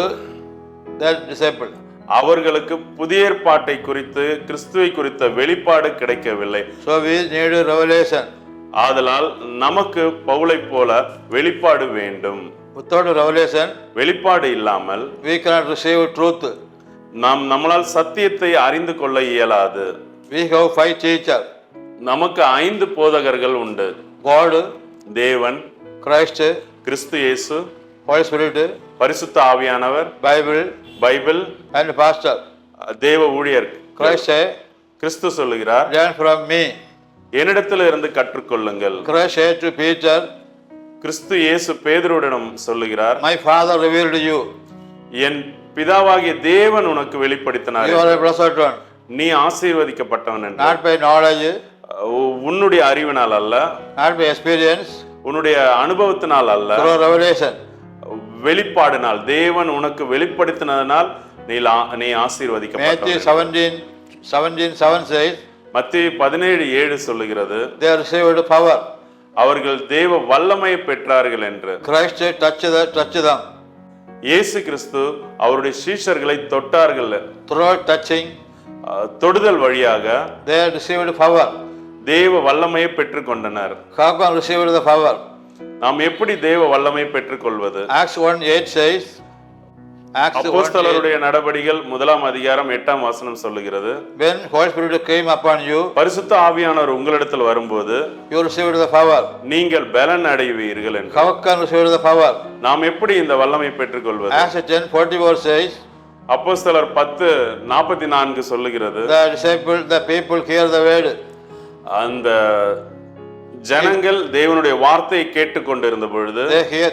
Speaker 2: that disciple.
Speaker 1: அவர்களுக்கு புதிய ஏற்பாட்டை குறித்து, கிறிஸ்துவை குறித்த வெளிப்பாடு கிடைக்கவில்லை.
Speaker 2: So we need a revelation.
Speaker 1: ஆதலால் நமக்கு பவுலை போல வெளிப்பாடு வேண்டும்.
Speaker 2: Without a revelation,
Speaker 1: வெளிப்பாடு இல்லாமல்
Speaker 2: we cannot receive truth.
Speaker 1: நம்மளால் சத்தியத்தை அறிந்து கொள்ள இயலாது.
Speaker 2: We have 5 teachers.
Speaker 1: நமக்கு 5 போதகர்கள் உண்டு.
Speaker 2: God,
Speaker 1: தேவன்,
Speaker 2: Christ,
Speaker 1: கிறிஸ்து இயேசு,
Speaker 2: Holy Spirit,
Speaker 1: பரிசுத்த ஆவியானவர்,
Speaker 2: Bible,
Speaker 1: பைபிள்,
Speaker 2: and pastor.
Speaker 1: தேவ ஊழியர்.
Speaker 2: Christ say,
Speaker 1: கிறிஸ்து சொல்லுகிறார்,
Speaker 2: learn from me.
Speaker 1: என்னிடத்தில் இருந்து கற்றுக்கொள்ளுங்கள்.
Speaker 2: Christ said to Peter,
Speaker 1: கிறிஸ்து இயேசு பேதுருவிடம் சொல்லுகிறார்,
Speaker 2: my father revealed you.
Speaker 1: என் பிதாவாகிய தேவன் உனக்கு வெளிப்படுத்தினார்.
Speaker 2: You are a blessed one.
Speaker 1: நீ ஆசீர்வதிக்கப்பட்டவன் என்று.
Speaker 2: Not by knowledge,
Speaker 1: உன்னுடைய அறிவினால் அல்ல,
Speaker 2: not by experience,
Speaker 1: உன்னுடைய அனுபவத்தினால் அல்ல,
Speaker 2: through revelation.
Speaker 1: வெளிப்பாடினால், தேவன் உனக்கு வெளிப்படுத்தினதனால் நீ
Speaker 2: Matthew
Speaker 1: ஆசீர்வதிக்கப்பட்டவன்.
Speaker 2: 17:7 says,
Speaker 1: மத்தேயு 17:7 சொல்லுகிறது,
Speaker 2: they received power.
Speaker 1: அவர்கள் தேவ வல்லமையை பெற்றார்கள் என்று.
Speaker 2: Christ touched them.
Speaker 1: இயேசு கிறிஸ்து அவருடைய சீஷர்களை தொட்டார்கள்.
Speaker 2: Through touching,
Speaker 1: தொடுதல் வழியாக
Speaker 2: they received power.
Speaker 1: தேவ வல்லமையை பெற்றுக்கொண்டனர்.
Speaker 2: How can receive the power?
Speaker 1: நாம் எப்படி தேவ வல்லமையை பெற்றுக்கொள்வது?
Speaker 2: Acts 1:8 says,
Speaker 1: அப்போஸ்தலருடைய நடபடிகள் 1:8 சொல்லுகிறது,
Speaker 2: when Holy Spirit came upon you,
Speaker 1: பரிசுத்த ஆவியானவர் உங்களிடத்தில் வரும்போது
Speaker 2: you received the power.
Speaker 1: நீங்கள் பலன் அடைவீர்கள் என்று.
Speaker 2: How can receive the power?
Speaker 1: நாம் எப்படி இந்த வல்லமை பெற்றுக்கொள்வது?
Speaker 2: Acts 10:44 says,
Speaker 1: அப்போஸ்தலர் 10:44 சொல்லுகிறது,
Speaker 2: the people hear the word.
Speaker 1: அந்த ஜனங்கள் தேவனுடைய வார்த்தையை கேட்டுக்கொண்டிருந்த பொழுது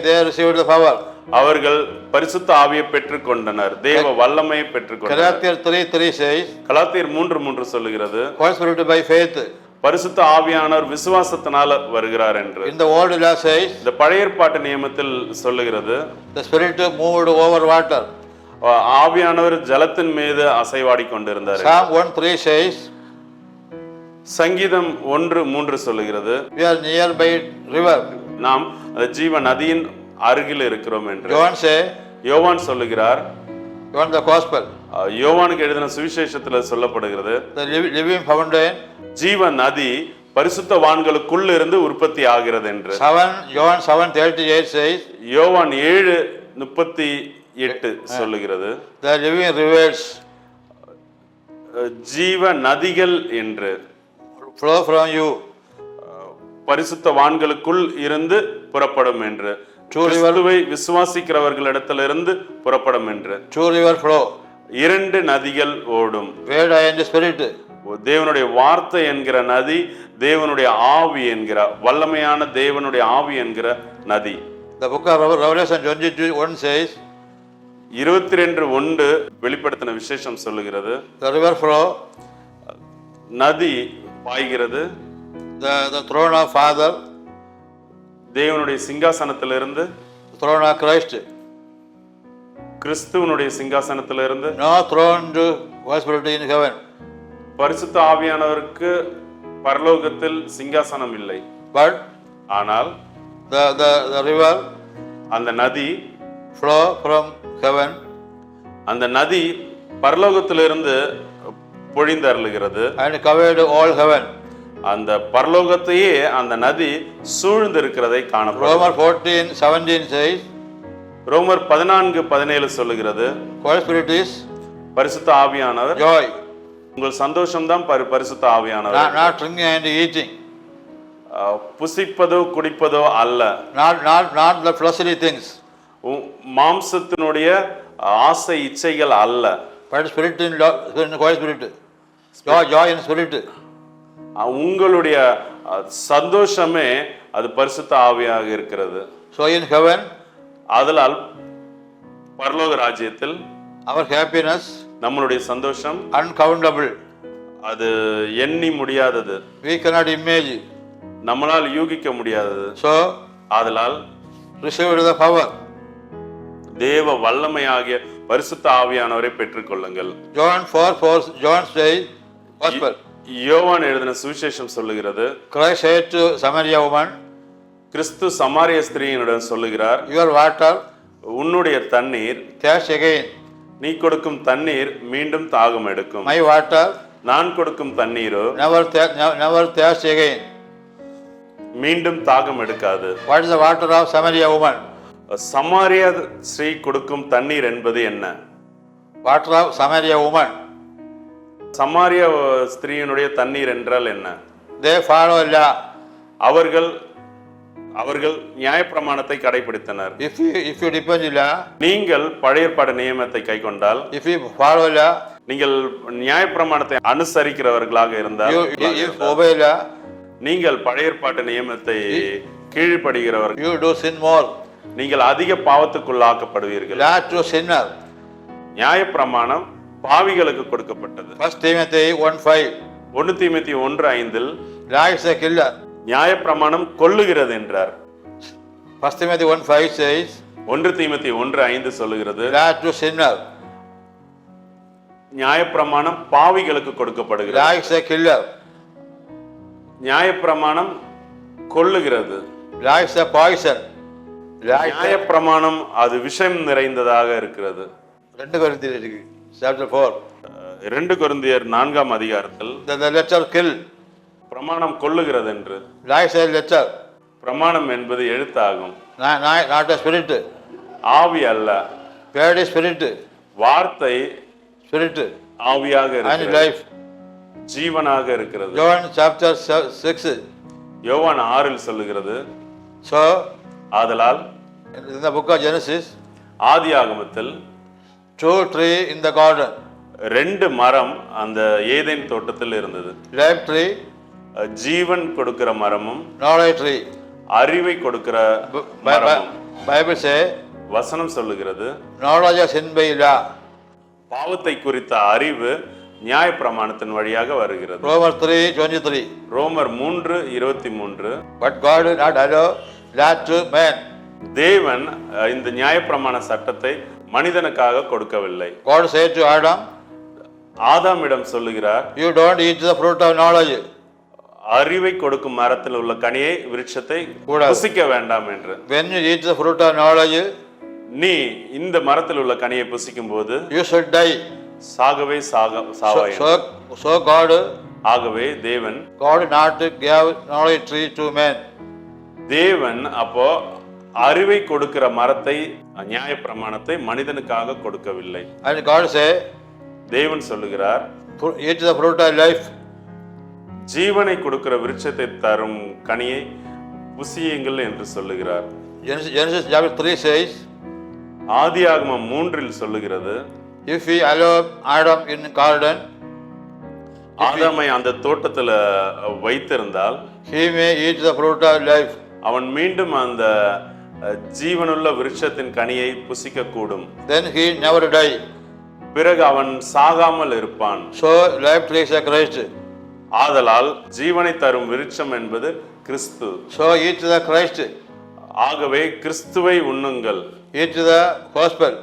Speaker 2: they received the power.
Speaker 1: அவர்கள் பரிசுத்த ஆவியை பெற்றுக்கொண்டனர், தேவ வல்லமையை பெற்றுக்கொண்டனர்.
Speaker 2: Galatians 3:3 says,
Speaker 1: கலாத்தியர் 3:3 சொல்லுகிறது,
Speaker 2: Holy Spirit by faith.
Speaker 1: பரிசுத்த ஆவியானவர் விசுவாசத்தினால வருகிறார் என்று.
Speaker 2: In the old law says,
Speaker 1: இந்த பழைய ஏற்பாட்டு நியமத்தில் சொல்லுகிறது,
Speaker 2: the Spirit moved over water.
Speaker 1: ஆவியானவர் ஜலத்தின் மீது அசைவாடி கொண்டிருந்தார்.
Speaker 2: Psalm 1:3 says,
Speaker 1: சங்கீதம் 1:3 சொல்லுகிறது,
Speaker 2: we are near by river.
Speaker 1: நாம் ஜீவ நதியின் அருகில் இருக்கிறோம் என்று.
Speaker 2: John say,
Speaker 1: யோவான் சொல்லுகிறார்,
Speaker 2: John the gospel,
Speaker 1: யோவானுக்கு எழுதின சுவிசேஷத்துல சொல்லப்படுகிறது,
Speaker 2: the living fountain.
Speaker 1: ஜீவ நதி பரிசுத்தவான்களுக்குள்ள இருந்து உற்பத்தி ஆகிறது என்று.
Speaker 2: John 7:38 says,
Speaker 1: யோவான் 7:38 சொல்லுகிறது,
Speaker 2: the living rivers
Speaker 1: ஜீவ நதிகள் என்று
Speaker 2: flow from you.
Speaker 1: பரிசுத்தவான்களுக்குள் இருந்து புறப்படும் என்று. கிறிஸ்துவை விசுவாசிக்கிறவர்களிடத்திலிருந்து புறப்படும் என்று.
Speaker 2: Two river flow.
Speaker 1: 2 நதிகள் ஓடும்.
Speaker 2: Word and the spirit.
Speaker 1: தேவனுடைய வார்த்தை என்கிற நதி, தேவனுடைய ஆவி என்கிற வல்லமையான தேவனுடைய ஆவி என்கிற நதி.
Speaker 2: The book of Revelation 22:1 says,
Speaker 1: 22:1 வெளிப்படுத்தின விசேஷம் சொல்லுகிறது,
Speaker 2: the river flow,
Speaker 1: நதி பாய்கிறது,
Speaker 2: the throne of Father,
Speaker 1: தேவனுடைய சிங்காசனத்திலிருந்து,
Speaker 2: the throne of Christ.
Speaker 1: கிறிஸ்துவனுடைய சிங்காசனத்திலிருந்து.
Speaker 2: No throne to possibility in heaven.
Speaker 1: பரிசுத்த ஆவியானவருக்கு பரலோகத்தில் சிங்காசனம் இல்லை.
Speaker 2: But
Speaker 1: ஆனால்
Speaker 2: the river
Speaker 1: அந்த நதி
Speaker 2: flow from heaven.
Speaker 1: அந்த நதி பரலோகத்திலிருந்து பொழிந்தருளுகிறது.
Speaker 2: And covered all heaven.
Speaker 1: அந்த பரலோகத்தையே அந்த நதி சூழ்ந்து இருக்கிறதை காணப்படும்.
Speaker 2: Romans 14:17 says,
Speaker 1: ரோமர் 14:17 சொல்லுகிறது,
Speaker 2: Holy Spirit is
Speaker 1: பரிசுத்த ஆவியானவர்
Speaker 2: joy.
Speaker 1: உங்கள் சந்தோஷம்தான் பரிசுத்த ஆவியானவர்.
Speaker 2: Not drinking and eating.
Speaker 1: புசிப்பதோ குடிப்பதோ அல்ல.
Speaker 2: Not the fleshly things.
Speaker 1: மாம்சத்தினுடைய ஆசை இச்சைகள் அல்ல.
Speaker 2: But spirit in Holy Spirit. Joy in spirit.
Speaker 1: உங்களுடைய சந்தோஷமே அது பரிசுத்த ஆவியாக இருக்கிறது.
Speaker 2: So in heaven,
Speaker 1: அதனால் பரலோக ராஜ்யத்தில்
Speaker 2: our happiness,
Speaker 1: நம்மளுடைய சந்தோஷம்
Speaker 2: uncountable.
Speaker 1: அது எண்ணி முடியாதது.
Speaker 2: We cannot imagine.
Speaker 1: நம்மளால் யூகிக்க முடியாதது.
Speaker 2: So
Speaker 1: அதனால்
Speaker 2: received the power.
Speaker 1: தேவ வல்லமையாகிய பரிசுத்த ஆவியானவரை பெற்றுக்கொள்ளுங்கள்.
Speaker 2: John 4:4 John says, gospel.
Speaker 1: யோவான் எழுதின சுவிசேஷம் சொல்லுகிறது,
Speaker 2: Christ said to Samaria woman,
Speaker 1: கிறிஸ்து சமாரிய ஸ்திரீயினுடன் சொல்லுகிறார்,
Speaker 2: your water
Speaker 1: உன்னுடைய தண்ணீர்
Speaker 2: thirst again.
Speaker 1: நீ கொடுக்கும் தண்ணீர் மீண்டும் தாகம் எடுக்கும்.
Speaker 2: My water
Speaker 1: நான் கொடுக்கும் தண்ணீரோ
Speaker 2: never thirst again.
Speaker 1: மீண்டும் தாகம் எடுக்காது.
Speaker 2: What is the water of Samaria woman?
Speaker 1: சமாரிய ஸ்ரீ கொடுக்கும் தண்ணீர் என்பது என்ன?
Speaker 2: Water of Samaria woman.
Speaker 1: சமாரிய ஸ்திரீயினுடைய தண்ணீர் என்றால் என்ன?
Speaker 2: They follow law.
Speaker 1: அவர்கள் நியாயப்பிரமாணத்தை கடைபிடித்தனர்.
Speaker 2: If you depend on law,
Speaker 1: நீங்கள் பழைய ஏற்பாடு நியமத்தை கைக்கொண்டால்,
Speaker 2: if you follow law,
Speaker 1: நீங்கள் நியாயப்பிரமாணத்தை அனுசரிக்கிறவர்களாக இருந்தால்,
Speaker 2: you obey law,
Speaker 1: நீங்கள் பழைய ஏற்பாட்டு நியமத்தை கீழ்ப்படுகிறவர்கள்,
Speaker 2: you do sin more.
Speaker 1: நீங்கள் அதிக பாவத்துக்குள்ளாக்கப்படுவீர்கள்.
Speaker 2: Law to sinner.
Speaker 1: நியாயப்பிரமாணம் பாவிகளுக்கு கொடுக்கப்பட்டது.
Speaker 2: 1 Timothy 1:5.
Speaker 1: 1 தீமோத்தேயு 1:5
Speaker 2: Law is a killer.
Speaker 1: நியாயப்பிரமாணம் கொல்லுகிறது என்றார்.
Speaker 2: 1 Timothy 1:5 says,
Speaker 1: 1 தீமோத்தேயு 1:5 சொல்லுகிறது,
Speaker 2: law to sinner.
Speaker 1: நியாயப்பிரமாணம் பாவிகளுக்கு கொடுக்கப்படுகிறது.
Speaker 2: Law is a killer.
Speaker 1: நியாயப்பிரமாணம் கொல்லுகிறது.
Speaker 2: Law is a poison.
Speaker 1: நியாயப்பிரமாணம் அது விஷம் நிறைந்ததாக இருக்கிறது.
Speaker 2: 2 Corinthians இருக்கு, chapter 4.
Speaker 1: 2 கொரிந்தியர் 4ஆம் அதிகாரத்தில்
Speaker 2: The letter kill.
Speaker 1: பிரமாணம் கொல்லுகிறது என்று.
Speaker 2: Law is a letter.
Speaker 1: பிரமாணம் என்பது எழுத்தாகும்,
Speaker 2: Not a spirit.
Speaker 1: ஆவி அல்ல.
Speaker 2: Word is spirit.
Speaker 1: வார்த்தை
Speaker 2: Spirit
Speaker 1: ஆவியாக
Speaker 2: and
Speaker 1: இருக்கிறது,
Speaker 2: life.
Speaker 1: ஜீவனாக இருக்கிறது.
Speaker 2: John chapter 6.
Speaker 1: யோவான் 6 சொல்லுகிறது,
Speaker 2: So
Speaker 1: ஆதலால்
Speaker 2: in the book of Genesis,
Speaker 1: ஆதியாகமத்தில்
Speaker 2: 2 trees in the garden.
Speaker 1: 2 மரம் அந்த ஏதேன் தோட்டத்தில் இருந்தது.
Speaker 2: Life tree,
Speaker 1: ஜீவன் கொடுக்கிற மரமும்
Speaker 2: knowledge tree.
Speaker 1: அறிவை கொடுக்கிற மரமும்.
Speaker 2: Bible say,
Speaker 1: வசனம் சொல்லுகிறது,
Speaker 2: knowledge of sin by law.
Speaker 1: பாவத்தை குறித்த அறிவு நியாயப்பிரமாணத்தின் வழியாக வருகிறது.
Speaker 2: Romans 3:23.
Speaker 1: ரோமர் 3:23.
Speaker 2: But God did not allow law to man.
Speaker 1: தேவன் இந்த நியாயப்பிரமாண சட்டத்தை மனிதனுக்காக கொடுக்கவில்லை.
Speaker 2: God said to Adam,
Speaker 1: ஆதாமிடம் சொல்லுகிறார்,
Speaker 2: you don't eat the fruit of knowledge.
Speaker 1: அறிவை கொடுக்கும் மரத்தில் உள்ள கனியை விருட்சத்தை புசிக்க வேண்டாம் என்று.
Speaker 2: When you eat the fruit of knowledge,
Speaker 1: நீ இந்த மரத்தில் உள்ள கனியை புசிக்கும் போது
Speaker 2: you should die.
Speaker 1: சாகவே சாவாய்.
Speaker 2: So God,
Speaker 1: ஆகவே தேவன்
Speaker 2: not gave knowledge tree to man.
Speaker 1: தேவன் அப்போ அறிவை கொடுக்கிற மரத்தை, நியாயப்பிரமாணத்தை மனிதனுக்காக கொடுக்கவில்லை.
Speaker 2: And God say,
Speaker 1: தேவன் சொல்லுகிறார்,
Speaker 2: eat the fruit of life.
Speaker 1: ஜீவனை கொடுக்கிற விருட்சத்தை தரும் கனியை புசியுங்கள் என்று சொல்லுகிறார்.
Speaker 2: Genesis chapter 3 says,
Speaker 1: ஆதியாகமம் 3 சொல்லுகிறது,
Speaker 2: if he allowed Adam in garden,
Speaker 1: ஆதாமை அந்த தோட்டத்துல வைத்திருந்தால்
Speaker 2: he may eat the fruit of life.
Speaker 1: அவன் மீண்டும் அந்த ஜீவனுள்ள விருட்சத்தின் கனியை புசிக்க கூடும்.
Speaker 2: Then he never die.
Speaker 1: பிறகு அவன் சாகாமல் இருப்பான்.
Speaker 2: So life tree is Christ.
Speaker 1: ஆதலால் ஜீவனை தரும் விருட்சம் என்பது கிறிஸ்து.
Speaker 2: So eat the Christ.
Speaker 1: ஆகவே கிறிஸ்துவை உண்ணுங்கள்.
Speaker 2: Eat the gospel.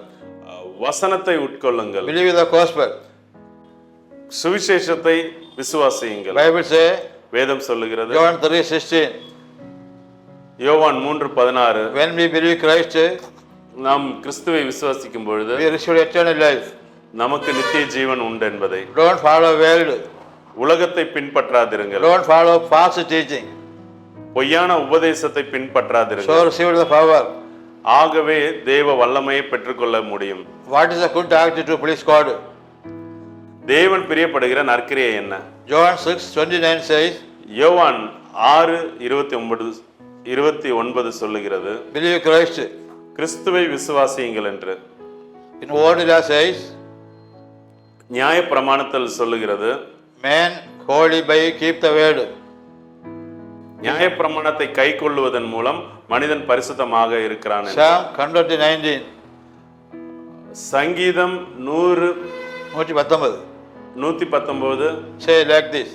Speaker 1: வசனத்தை உட்கொள்ளுங்கள்.
Speaker 2: Believe the gospel.
Speaker 1: சுவிசேஷத்தை விசுவாசியுங்கள்.
Speaker 2: Bible say,
Speaker 1: வேதம் சொல்லுகிறது,
Speaker 2: John 3:16.
Speaker 1: யோவான் 3:16,
Speaker 2: when we believe Christ,
Speaker 1: நாம் கிறிஸ்துவை விசுவாசிக்கும் பொழுது
Speaker 2: we receive eternal life.
Speaker 1: நமக்கு நித்திய ஜீவன் உண்டு என்பதை.
Speaker 2: Don't follow world.
Speaker 1: உலகத்தை பின்பற்றாதிருங்கள்.
Speaker 2: Don't follow false teaching.
Speaker 1: பொய்யான உபதேசத்தை பின்பற்றாதிருங்கள்.
Speaker 2: So receive the power.
Speaker 1: ஆகவே தேவ வல்லமையை பெற்றுக்கொள்ள முடியும்.
Speaker 2: What is the good act to please God?
Speaker 1: தேவன் பிரியப்படுகிற நற்கிரியை என்ன?
Speaker 2: John 6:29 says,
Speaker 1: யோவான் 6:29 சொல்லுகிறது,
Speaker 2: believe Christ.
Speaker 1: கிறிஸ்துவை விசுவாசியுங்கள் என்று.
Speaker 2: In word law says,
Speaker 1: நியாயப்பிரமாணத்தில் சொல்லுகிறது,
Speaker 2: man holy by keep the word.
Speaker 1: நியாயப்பிரமாணத்தை கைக்கொள்ளுவதன் மூலம் மனிதன் பரிசுத்தமாக இருக்கிறான்.
Speaker 2: Psalm 119.
Speaker 1: சங்கீதம் 119
Speaker 2: say like this.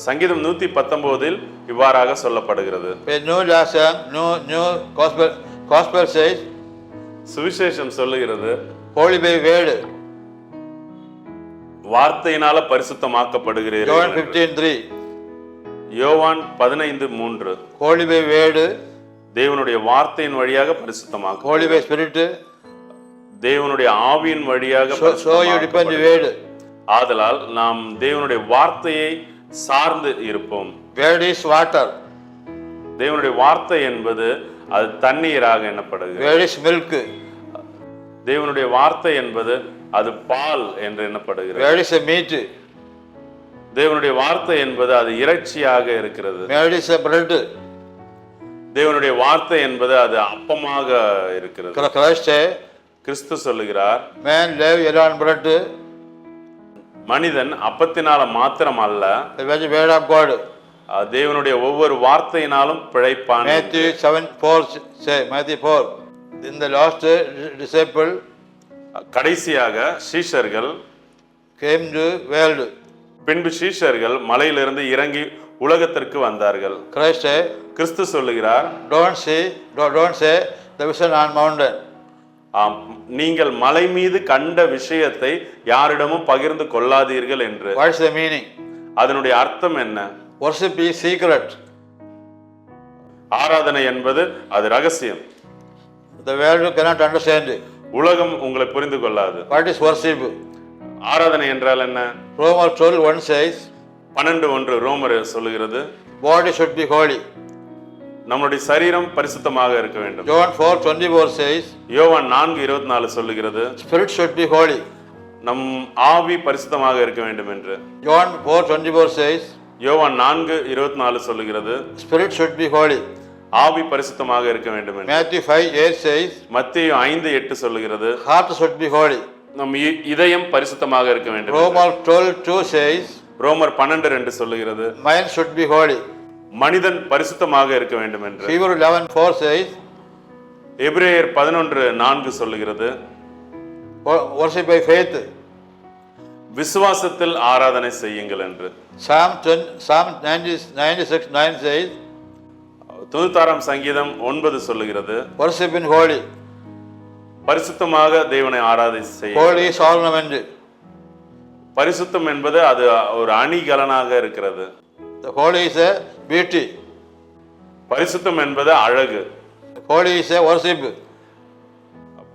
Speaker 1: சங்கீதம் 119 இவ்வாறாக சொல்லப்படுகிறது.
Speaker 2: A new law song, new gospel says,
Speaker 1: சுவிசேஷம் சொல்லுகிறது,
Speaker 2: holy by word.
Speaker 1: வார்த்தையினால பரிசுத்தமாக்கப்படுகிறீர்கள்.
Speaker 2: John 15:3.
Speaker 1: யோவான் 15:3,
Speaker 2: holy by word.
Speaker 1: தேவனுடைய வார்த்தையின் வழியாக பரிசுத்தமாக்க.
Speaker 2: holy by spirit.
Speaker 1: தேவனுடைய ஆவியின் வழியாக.
Speaker 2: So you depend on word.
Speaker 1: ஆதலால் நாம் தேவனுடைய வார்த்தையை சார்ந்து இருப்போம்.
Speaker 2: Word is water.
Speaker 1: தேவனுடைய வார்த்தை என்பது அது தண்ணீராக எண்ணப்படுகிறது.
Speaker 2: Word is milk.
Speaker 1: தேவனுடைய வார்த்தை என்பது அது பால் என்று எண்ணப்படுகிறது.
Speaker 2: Word is a meat.
Speaker 1: தேவனுடைய வார்த்தை என்பது அது இறைச்சியாக இருக்கிறது.
Speaker 2: Word is a bread.
Speaker 1: தேவனுடைய வார்த்தை என்பது அது அப்பமாக இருக்கிறது.
Speaker 2: Christ say,
Speaker 1: கிறிஸ்து சொல்லுகிறார்,
Speaker 2: man live alone bread.
Speaker 1: மனிதன் அப்பத்தினால மாத்திரம் அல்ல,
Speaker 2: The very word of God.
Speaker 1: தேவனுடைய ஒவ்வொரு வார்த்தையினாலும் பிழைப்பான்.
Speaker 2: Matthew 7:4 say, Matthew 4. In the last disciple
Speaker 1: கடைசியாக சீஷர்கள்
Speaker 2: came to world.
Speaker 1: பின்பு சீஷர்கள் மலையிலிருந்து இறங்கி உலகத்திற்கு வந்தார்கள்.
Speaker 2: Christ say,
Speaker 1: கிறிஸ்து சொல்லுகிறார்,
Speaker 2: don't say the vision on mountain.
Speaker 1: நீங்கள் மலை மீது கண்ட விஷயத்தை யாரிடமும் பகிர்ந்து கொள்ளாதீர்கள் என்று.
Speaker 2: What is the meaning?
Speaker 1: அதனுடைய அர்த்தம் என்ன?
Speaker 2: Worship is secret.
Speaker 1: ஆராதனை என்பது அது ரகசியம்.
Speaker 2: The world cannot understand it.
Speaker 1: உலகம் உங்களை புரிந்து கொள்ளாது.
Speaker 2: What is worship?
Speaker 1: ஆராதனை என்றால் என்ன?
Speaker 2: Romans 12:1 says,
Speaker 1: 12:1 ரோமர் சொல்லுகிறது,
Speaker 2: body should be holy.
Speaker 1: நம்முடைய சரீரம் பரிசுத்தமாக இருக்க வேண்டும்.
Speaker 2: John 4:24 says,
Speaker 1: யோவான் 4:24 சொல்லுகிறது,
Speaker 2: spirit should be holy.
Speaker 1: நம் ஆவி பரிசுத்தமாக இருக்க வேண்டும் என்று.
Speaker 2: John 4:24 says,
Speaker 1: யோவான் 4:24 சொல்லுகிறது,
Speaker 2: spirit should be holy.
Speaker 1: ஆவி பரிசுத்தமாக இருக்க வேண்டும் என்று.
Speaker 2: Matthew 5:8 says,
Speaker 1: மத்தேயு 5:8 சொல்லுகிறது,
Speaker 2: heart should be holy.
Speaker 1: நம் இதயம் பரிசுத்தமாக இருக்க வேண்டும்.
Speaker 2: Romans 12:2 says,
Speaker 1: ரோமர் 12:2 சொல்லுகிறது,
Speaker 2: mind should be holy.
Speaker 1: மனிதன் பரிசுத்தமாக இருக்க வேண்டும் என்று.
Speaker 2: Hebrew 11:4 says,
Speaker 1: எபிரேயர் 11:4 சொல்லுகிறது,
Speaker 2: worship by faith.
Speaker 1: விசுவாசத்தில் ஆராதனை செய்யுங்கள் என்று.
Speaker 2: Psalm 96:9 says,
Speaker 1: 96 சங்கீதம் 9 சொல்லுகிறது,
Speaker 2: worship in holy.
Speaker 1: பரிசுத்தமாக தேவனை செய்ய.
Speaker 2: Holy is ornament.
Speaker 1: பரிசுத்தம் என்பது அது ஒரு அணிகலனாக இருக்கிறது.
Speaker 2: The holy is a beauty.
Speaker 1: பரிசுத்தம் என்பது அழகு.
Speaker 2: Holy is a worship.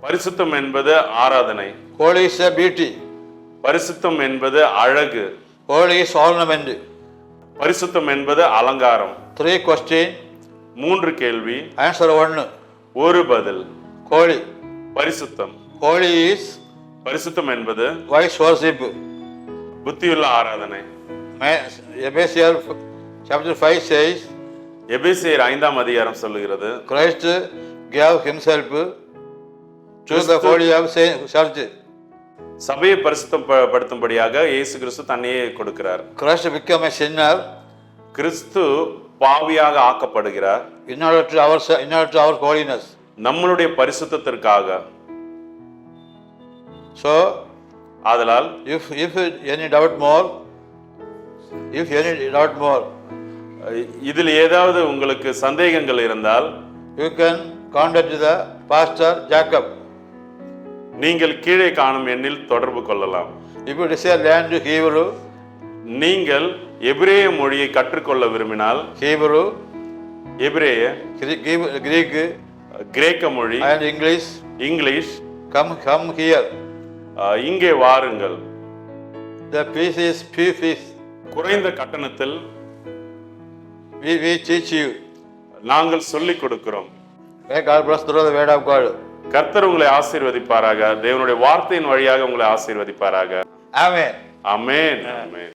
Speaker 1: பரிசுத்தம் என்பது ஆராதனை.
Speaker 2: Holy is a beauty.
Speaker 1: பரிசுத்தம் என்பது அழகு.
Speaker 2: Holy is ornament.
Speaker 1: பரிசுத்தம் என்பது அலங்காரம்.
Speaker 2: 3 questions.
Speaker 1: 3 கேள்வி.
Speaker 2: Answer 1.
Speaker 1: ஒரு பதில்.
Speaker 2: Holy.
Speaker 1: பரிசுத்தம்.
Speaker 2: Holy is
Speaker 1: பரிசுத்தம் என்பது
Speaker 2: wise worship.
Speaker 1: புத்தியுள்ள ஆராதனை.
Speaker 2: Ephesians chapter 5 says,
Speaker 1: எபேசியர் 5ஆம் அதிகாரம் சொல்லுகிறது,
Speaker 2: Christ gave himself to the holy of church.
Speaker 1: சபையை பரிசுத்தம் படுத்தும்படியாக இயேசு கிறிஸ்து தன்னையே கொடுக்கிறார்.
Speaker 2: Christ became a sinner
Speaker 1: கிறிஸ்து பாவியாக ஆக்கப்படுகிறார்.
Speaker 2: in order to our holiness.
Speaker 1: நம்மளுடைய பரிசுத்தத்திற்காக.
Speaker 2: So,
Speaker 1: ஆதலால்
Speaker 2: if any doubt more,
Speaker 1: இதில் ஏதாவது உங்களுக்கு சந்தேகங்கள் இருந்தால்,
Speaker 2: you can contact the pastor Jacob.
Speaker 1: நீங்கள் கீழே காணும் எண்ணில் தொடர்பு கொள்ளலாம்.
Speaker 2: If you desire learn Hebrew,
Speaker 1: நீங்கள் எபிரேய மொழியை கற்றுக்கொள்ள விரும்பினால்,
Speaker 2: Hebrew,
Speaker 1: எபிரேய,
Speaker 2: Greek,
Speaker 1: கிரேக்க மொழி
Speaker 2: and
Speaker 1: இங்கிலீஷ்,
Speaker 2: come here.
Speaker 1: இங்கே வாருங்கள்.
Speaker 2: The fees is fees.
Speaker 1: குறைந்த கட்டணத்தில்
Speaker 2: We teach you.
Speaker 1: நாங்கள் சொல்லிக் கொடுக்கிறோம்.
Speaker 2: May God bless through the word of God.
Speaker 1: கர்த்தர் உங்களை ஆசீர்வதிப்பாராக. தேவனுடைய வார்த்தையின் வழியாக உங்களை ஆசீர்வதிப்பாராக.
Speaker 2: Amen.
Speaker 1: ஆமென். ஆமென்.